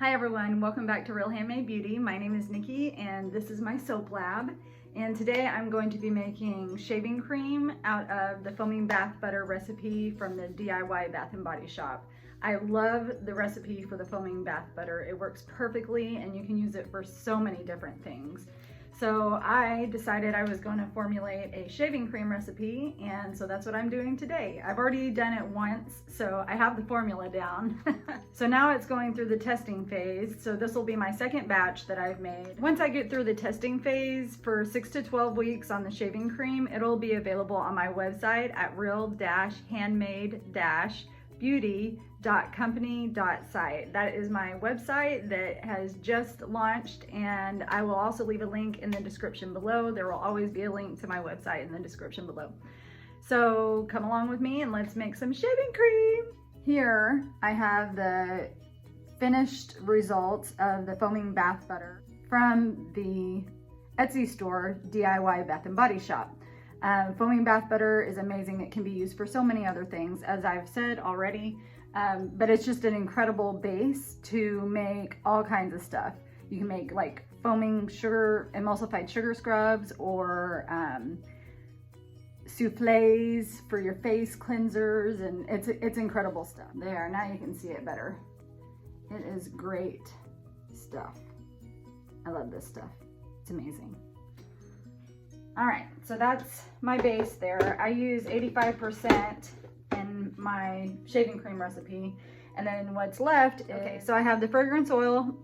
Hi everyone, welcome back to Real Handmade Beauty. My name is Nikki and this is my soap lab. And today I'm going to be making shaving cream out of the foaming bath butter recipe from the DIY Bath and Body Shop. I love the recipe for the foaming bath butter. It works perfectly and you can use it for so many different things. So I decided I was going to formulate a shaving cream recipe, and so that's what I'm doing today. I've already done it once, so I have the formula down. So now it's going through the testing phase, so this will be my second batch that I've made. Once I get through the testing phase for 6 to 12 weeks on the shaving cream, it'll be available on my website at real.handmade.beauty.company.site. That is my website that has just launched, and I will also leave a link in the description below. There will always be a link to my website in the description below. So come along with me and let's make some shaving cream. Here I have the finished results of the foaming bath butter from the Etsy store DIY Bath and Body Shop. Foaming bath butter is amazing. It can be used for so many other things, as I've said already, but it's just an incredible base to make all kinds of stuff. You can make like foaming sugar, emulsified sugar scrubs, or souffles for your face cleansers, and it's incredible stuff. There, now you can see it better. It is great stuff. I love this stuff. It's amazing. All right, so that's my base there. I use 85% in my shaving cream recipe. And then what's left is, okay, so I have the fragrance oil,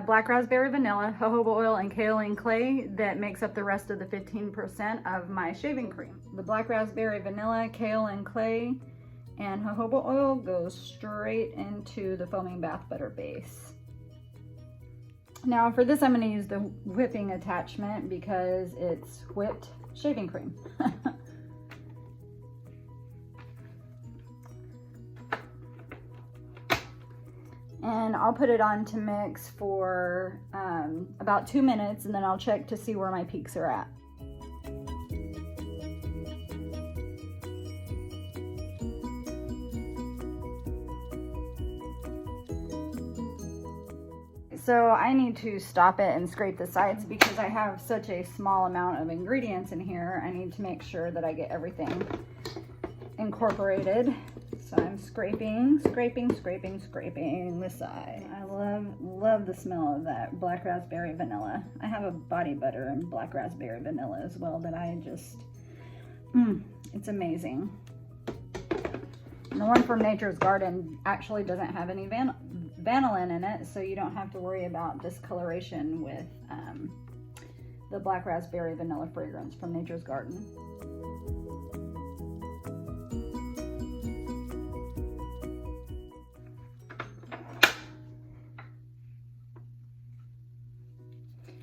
black raspberry vanilla, jojoba oil, and kaolin clay that makes up the rest of the 15% of my shaving cream. The black raspberry vanilla, kaolin clay, and jojoba oil goes straight into the foaming bath butter base. Now for this I'm going to use the whipping attachment because it's whipped shaving cream. And I'll put it on to mix for about 2 minutes, and then I'll check to see where my peaks are at. So I need to stop it and scrape the sides because I have such a small amount of ingredients in here. I need to make sure that I get everything incorporated. So I'm scraping the side. I love the smell of that black raspberry vanilla. I have a body butter and black raspberry vanilla as well that I just, it's amazing. And the one from Nature's Garden actually doesn't have any vanillin in it, so you don't have to worry about discoloration with the black raspberry vanilla fragrance from Nature's Garden.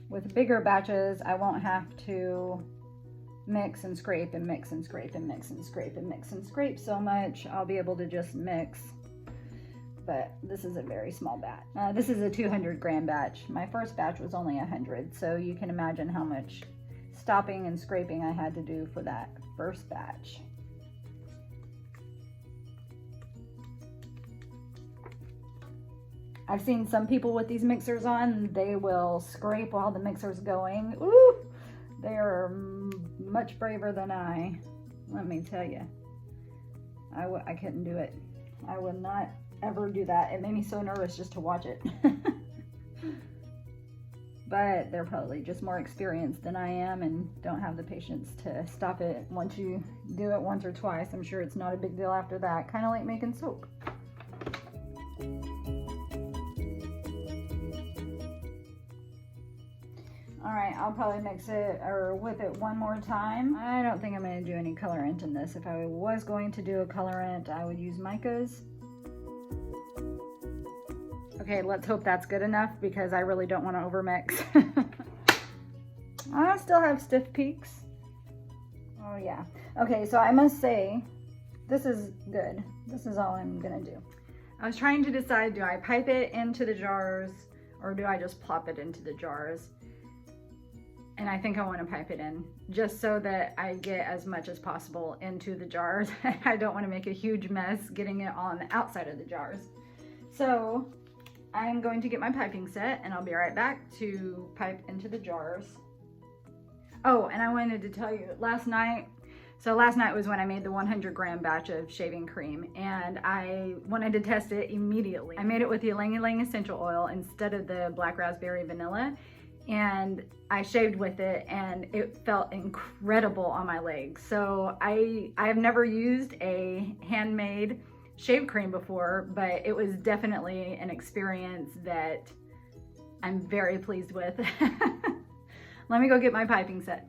With bigger batches, I won't have to mix and scrape and mix and scrape and mix and scrape and mix and scrape so much. I'll be able to just mix. But this is a very small batch. This is a 200 gram batch. My first batch was only 100, so you can imagine how much stopping and scraping I had to do for that first batch. I've seen some people with these mixers on, they will scrape while the mixer's going. Ooh, they are much braver than I, let me tell you. I couldn't do it. I would not ever do that. It made me so nervous just to watch it. But they're probably just more experienced than I am and don't have the patience to stop it once you do it once or twice. I'm sure it's not a big deal after that. Kind of like making soap. All right, I'll probably mix it or whip it one more time. I don't think I'm going to do any colorant in this. If I was going to do a colorant, I would use micas. Okay, let's hope that's good enough because I really don't want to overmix. I still have stiff peaks. Oh yeah. Okay, so I must say, this is good. This is all I'm gonna do. I was trying to decide, do I pipe it into the jars or do I just plop it into the jars? And I think I want to pipe it in just so that I get as much as possible into the jars. I don't want to make a huge mess getting it on the outside of the jars. So I am going to get my piping set and I'll be right back to pipe into the jars. Oh, and I wanted to tell you, last night was when I made the 100-gram batch of shaving cream, and I wanted to test it immediately. I made it with the Ylang Ylang essential oil instead of the black raspberry vanilla, and I shaved with it and it felt incredible on my legs. So I have never used a handmade shave cream before, but it was definitely an experience that I'm very pleased with. Let me go get my piping set.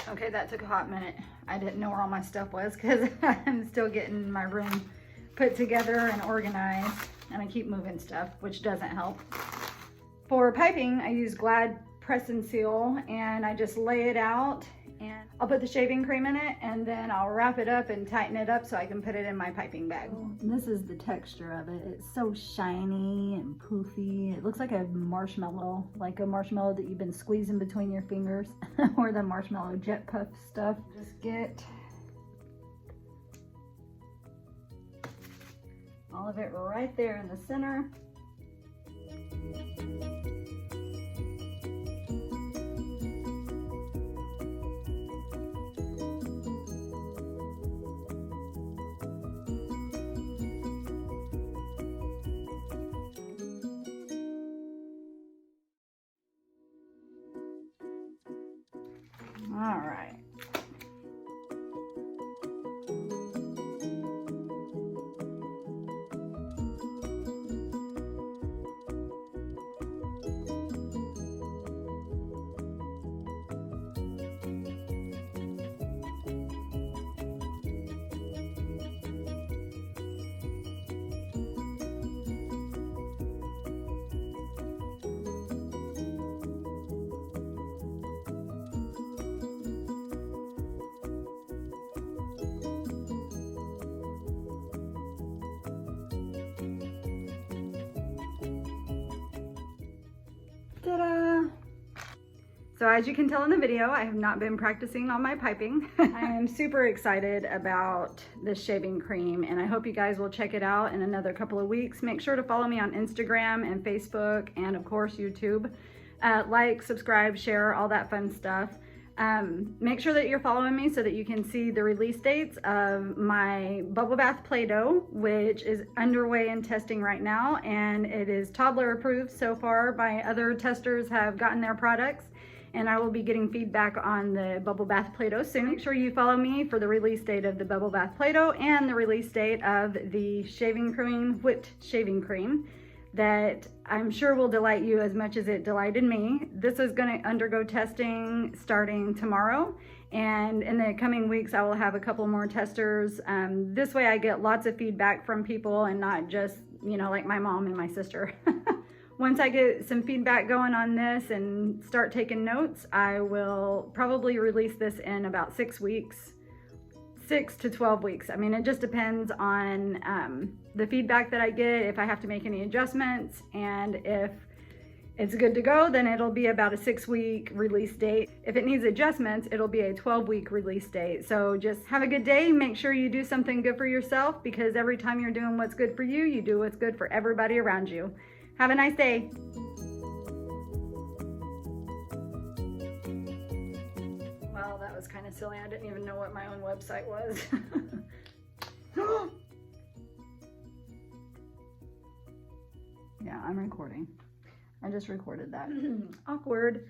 Okay, that took a hot minute. I didn't know where all my stuff was because I'm still getting my room put together and organized, and I keep moving stuff, which doesn't help. For piping, I use Glad Press and Seal, and I just lay it out, and I'll put the shaving cream in it, and then I'll wrap it up and tighten it up so I can put it in my piping bag. This is the texture of it. It's so shiny and poofy. It looks like a marshmallow that you've been squeezing between your fingers, or the marshmallow jet puff stuff. Just get all of it right there in the center. All right. Ta-da! So as you can tell in the video, I have not been practicing on my piping. I am super excited about this shaving cream, and I hope you guys will check it out in another couple of weeks. Make sure to follow me on Instagram and Facebook, and of course YouTube. Like, subscribe, share, all that fun stuff. Make sure that you're following me so that you can see the release dates of my bubble bath Play-Doh, which is underway in testing right now, and it is toddler approved so far. My other testers have gotten their products, and I will be getting feedback on the bubble bath Play-Doh soon. Make sure you follow me for the release date of the bubble bath Play-Doh and the release date of the shaving cream, whipped shaving cream, that I'm sure will delight you as much as it delighted me. This is going to undergo testing starting tomorrow, and in the coming weeks I will have a couple more testers. This way I get lots of feedback from people and not just, you know, like my mom and my sister. Once I get some feedback going on this and start taking notes, I will probably release this in about 6 weeks. 6 to 12 weeks. I mean, it just depends on the feedback that I get, if I have to make any adjustments, and if it's good to go, then it'll be about a 6-week release date. If it needs adjustments, it'll be a 12-week release date. So just have a good day. Make sure you do something good for yourself, because every time you're doing what's good for you, you do what's good for everybody around you. Have a nice day. Well, that was kind of silly. I didn't even know what my own website was. Yeah, I'm recording. I just recorded that. Awkward.